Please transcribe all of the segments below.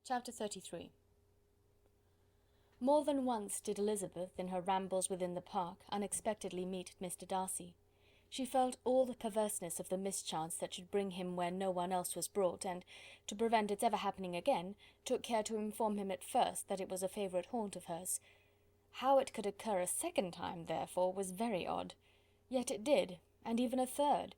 Chapter 33. More than once did Elizabeth, in her rambles within the park, unexpectedly meet Mr. Darcy. She felt all the perverseness of the mischance that should bring him where no one else was brought, and, to prevent its ever happening again, took care to inform him at first that it was a favourite haunt of hers. How it could occur a second time, therefore, was very odd. Yet it did, and even a third.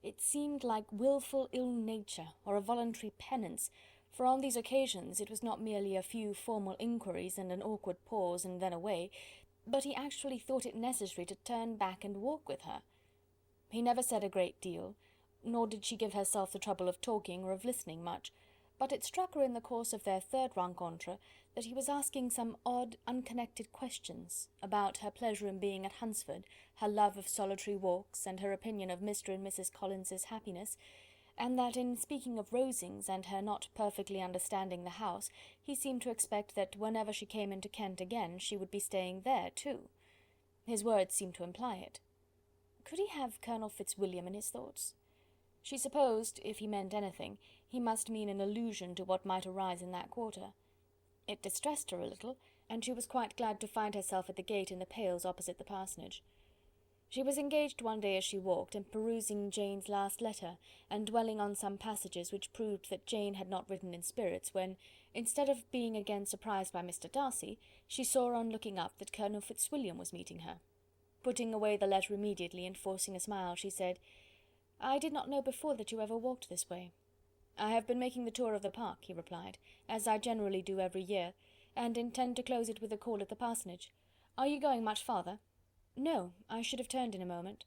It seemed like wilful ill nature, or a voluntary penance, for on these occasions it was not merely a few formal inquiries and an awkward pause and then away, but he actually thought it necessary to turn back and walk with her. He never said a great deal, nor did she give herself the trouble of talking or of listening much, but it struck her in the course of their third rencontre that he was asking some odd, unconnected questions about her pleasure in being at Hunsford, her love of solitary walks, and her opinion of Mr. and Mrs. Collins's happiness, and that in speaking of Rosings and her not perfectly understanding the house, he seemed to expect that whenever she came into Kent again she would be staying there too. His words seemed to imply it. Could he have Colonel Fitzwilliam in his thoughts? She supposed, if he meant anything, he must mean an allusion to what might arise in that quarter. It distressed her a little, and she was quite glad to find herself at the gate in the pales opposite the parsonage. She was engaged one day as she walked, in perusing Jane's last letter, and dwelling on some passages which proved that Jane had not written in spirits, when, instead of being again surprised by Mr. Darcy, she saw on looking up that Colonel Fitzwilliam was meeting her. Putting away the letter immediately, and forcing a smile, she said, "I did not know before that you ever walked this way." "I have been making the tour of the park," he replied, "as I generally do every year, and intend to close it with a call at the parsonage. Are you going much farther?" "No, I should have turned in a moment."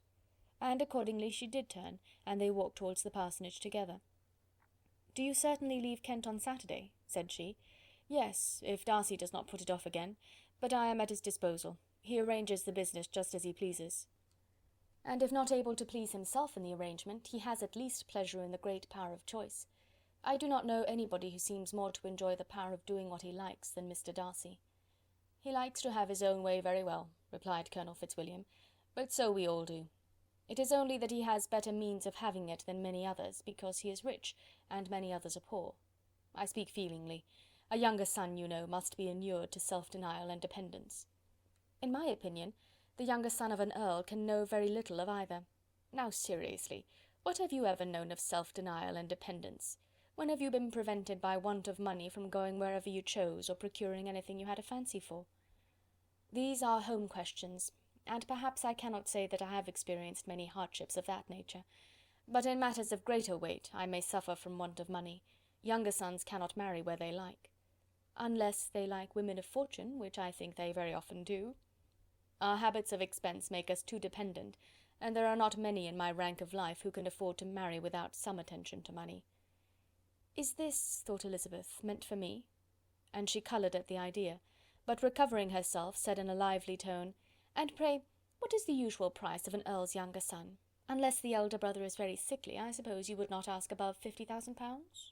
And accordingly she did turn, and they walked towards the parsonage together. "Do you certainly leave Kent on Saturday?" said she. "Yes, if Darcy does not put it off again, but I am at his disposal. He arranges the business just as he pleases." "And if not able to please himself in the arrangement, he has at least pleasure in the great power of choice. I do not know anybody who seems more to enjoy the power of doing what he likes than Mr. Darcy." "He likes to have his own way very well," replied Colonel Fitzwilliam, "but so we all do. It is only that he has better means of having it than many others, because he is rich, and many others are poor. I speak feelingly. A younger son, you know, must be inured to self-denial and dependence." "In my opinion, the younger son of an earl can know very little of either. Now seriously, what have you ever known of self-denial and dependence? When have you been prevented by want of money from going wherever you chose, or procuring anything you had a fancy for?" "These are home questions, and perhaps I cannot say that I have experienced many hardships of that nature. But in matters of greater weight I may suffer from want of money. Younger sons cannot marry where they like." "Unless they like women of fortune, which I think they very often do." "Our habits of expense make us too dependent, and there are not many in my rank of life who can afford to marry without some attention to money." "Is this," thought Elizabeth, "meant for me?" And she coloured at the idea, but recovering herself, said in a lively tone, "And pray, what is the usual price of an earl's younger son? Unless the elder brother is very sickly, I suppose you would not ask above 50,000 pounds?"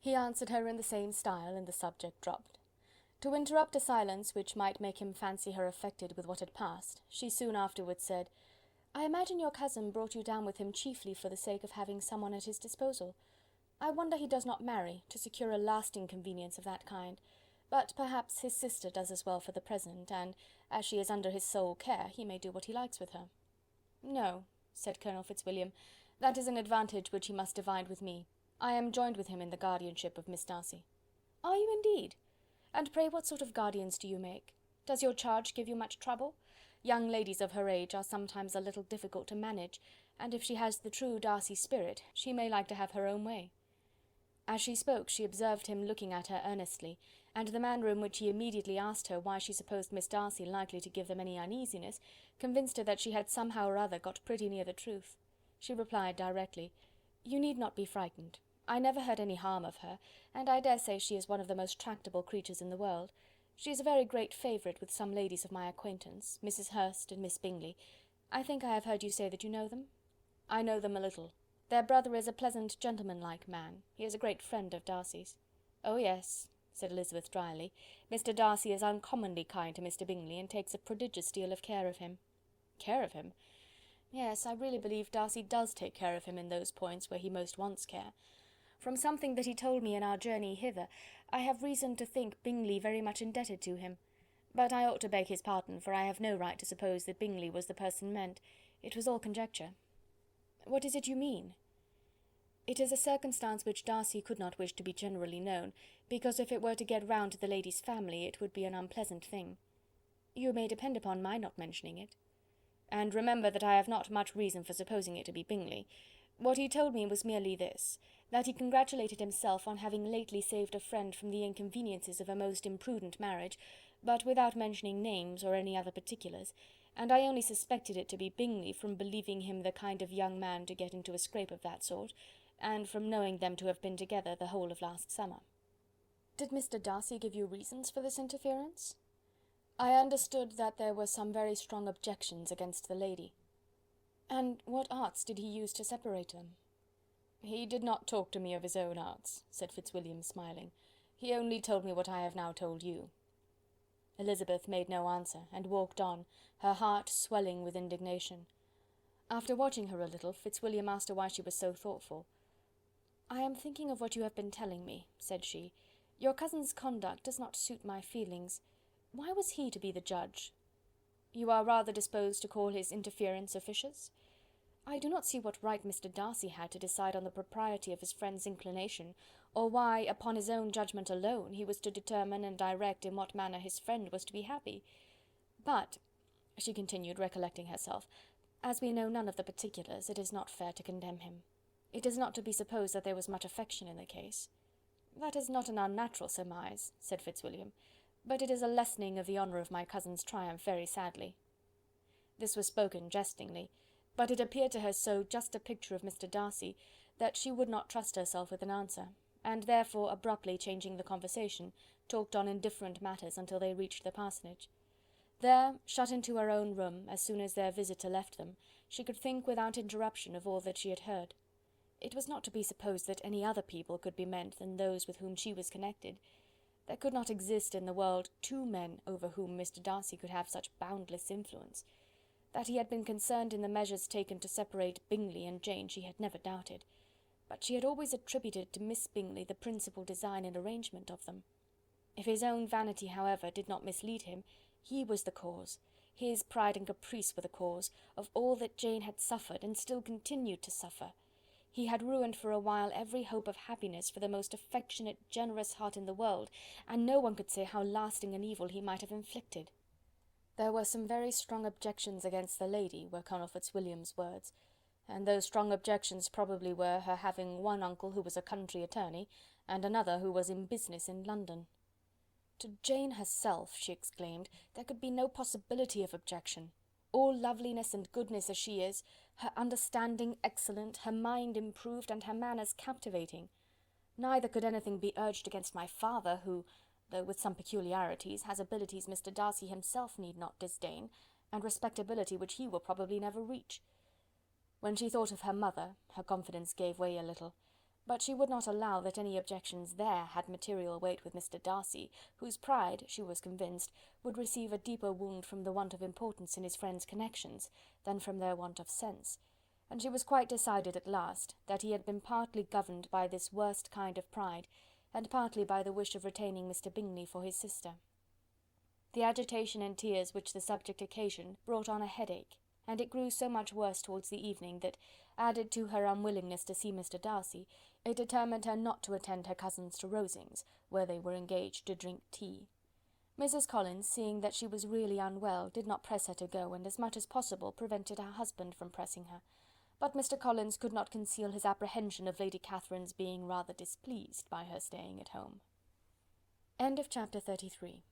He answered her in the same style, and the subject dropped. To interrupt a silence which might make him fancy her affected with what had passed, she soon afterwards said, "I imagine your cousin brought you down with him chiefly for the sake of having some one at his disposal. I wonder he does not marry, to secure a lasting convenience of that kind, but perhaps his sister does as well for the present, and, as she is under his sole care, he may do what he likes with her." "No," said Colonel Fitzwilliam, "that is an advantage which he must divide with me. I am joined with him in the guardianship of Miss Darcy." "Are you indeed? And pray what sort of guardians do you make? Does your charge give you much trouble? Young ladies of her age are sometimes a little difficult to manage, and if she has the true Darcy spirit, she may like to have her own way." As she spoke she observed him looking at her earnestly, and the manner in which he immediately asked her why she supposed Miss Darcy likely to give them any uneasiness, convinced her that she had somehow or other got pretty near the truth. She replied directly, "You need not be frightened. I never heard any harm of her, and I dare say she is one of the most tractable creatures in the world. She is a very great favourite with some ladies of my acquaintance, Mrs. Hurst and Miss Bingley. I think I have heard you say that you know them?" "I know them a little. Their brother is a pleasant gentlemanlike man. He is a great friend of Darcy's." "Oh yes," said Elizabeth dryly. "Mr. Darcy is uncommonly kind to Mr. Bingley, and takes a prodigious deal of care of him." "Care of him?" "Yes, I really believe Darcy does take care of him in those points where he most wants care. From something that he told me in our journey hither, I have reason to think Bingley very much indebted to him. But I ought to beg his pardon, for I have no right to suppose that Bingley was the person meant. It was all conjecture." "What is it you mean?" "It is a circumstance which Darcy could not wish to be generally known, because if it were to get round to the lady's family it would be an unpleasant thing. You may depend upon my not mentioning it." "And remember that I have not much reason for supposing it to be Bingley. What he told me was merely this, that he congratulated himself on having lately saved a friend from the inconveniences of a most imprudent marriage, but without mentioning names or any other particulars, and I only suspected it to be Bingley from believing him the kind of young man to get into a scrape of that sort, and from knowing them to have been together the whole of last summer." "Did Mr. Darcy give you reasons for this interference?" "I understood that there were some very strong objections against the lady." "And what arts did he use to separate them?" "He did not talk to me of his own arts," said Fitzwilliam, smiling. "He only told me what I have now told you." Elizabeth made no answer, and walked on, her heart swelling with indignation. After watching her a little, Fitzwilliam asked her why she was so thoughtful. "I am thinking of what you have been telling me," said she. "Your cousin's conduct does not suit my feelings. Why was he to be the judge?" "You are rather disposed to call his interference officious?" "I do not see what right Mr. Darcy had to decide on the propriety of his friend's inclination, or why, upon his own judgment alone, he was to determine and direct in what manner his friend was to be happy. But," she continued, recollecting herself, "as we know none of the particulars, it is not fair to condemn him. It is not to be supposed that there was much affection in the case." "That is not an unnatural surmise," said Fitzwilliam, "but it is a lessening of the honour of my cousin's triumph very sadly." This was spoken jestingly, but it appeared to her so just a picture of Mr. Darcy, that she would not trust herself with an answer, and therefore, abruptly changing the conversation, talked on indifferent matters until they reached the parsonage. There, shut into her own room, as soon as their visitor left them, she could think without interruption of all that she had heard. It was not to be supposed that any other people could be meant than those with whom she was connected. There could not exist in the world two men over whom Mr. Darcy could have such boundless influence. That he had been concerned in the measures taken to separate Bingley and Jane she had never doubted, but she had always attributed to Miss Bingley the principal design and arrangement of them. If his own vanity, however, did not mislead him, he was the cause, his pride and caprice were the cause, of all that Jane had suffered and still continued to suffer. He had ruined for a while every hope of happiness for the most affectionate, generous heart in the world, and no one could say how lasting an evil he might have inflicted. There were some very strong objections against the lady, were Colonel Fitzwilliam's words, and those strong objections probably were her having one uncle who was a country attorney, and another who was in business in London. To Jane herself, she exclaimed, there could be no possibility of objection. All loveliness and goodness as she is, her understanding excellent, her mind improved, and her manners captivating. Neither could anything be urged against my father, who, though with some peculiarities, has abilities Mr. Darcy himself need not disdain, and respectability which he will probably never reach. When she thought of her mother, her confidence gave way a little, but she would not allow that any objections there had material weight with Mr. Darcy, whose pride, she was convinced, would receive a deeper wound from the want of importance in his friend's connections, than from their want of sense, and she was quite decided at last that he had been partly governed by this worst kind of pride, and partly by the wish of retaining Mr. Bingley for his sister. The agitation and tears which the subject occasioned brought on a headache, and it grew so much worse towards the evening that, added to her unwillingness to see Mr. Darcy, it determined her not to attend her cousins to Rosings, where they were engaged to drink tea. Mrs. Collins, seeing that she was really unwell, did not press her to go, and as much as possible prevented her husband from pressing her. But Mr. Collins could not conceal his apprehension of Lady Catherine's being rather displeased by her staying at home. Chapter 33.